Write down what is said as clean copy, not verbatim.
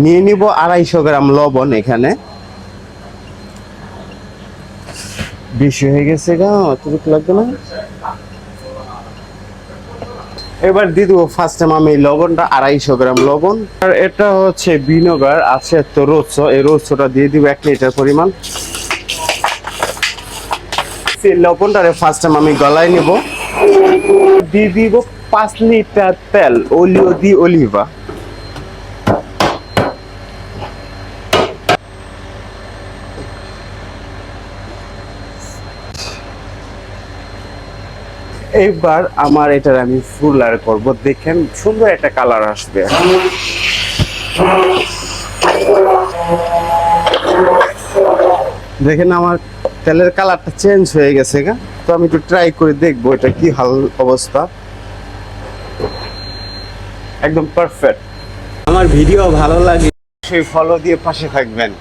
নিয়ে নিব 250 গ্রাম লবণ। এখানে বেশি হয়ে গেছে গা, অতটুকু লাগবে না। এবার দিয়ে দেবো ফার্স্ট টাইম আমি লবণটা, 250 গ্রাম লবণ। আর এটা হচ্ছে ভিনেগার আছে তো রোচো, এই রোচোটা দিয়ে দিব 1 লিটার পরিমাণ। সেই লবণটারে ফার্স্ট টাইম আমি গলায় নিব। দিয়ে দিব 5 লিটার তেল, অলিও দি অলিভা। এইবার আমার এটার আমি ফুলার করব, দেখেন সুন্দর একটা কালার আসবে। দেখেন আমার তেলের কালারটা চেঞ্জ হয়ে গেছে গা। তো আমি একটু ট্রাই করে দেখবো এটা কি হাল অবস্থা। একদম পারফেক্ট। আমার ভিডিও ভালো লাগে সেই ফলো দিয়ে পাশে থাকবেন।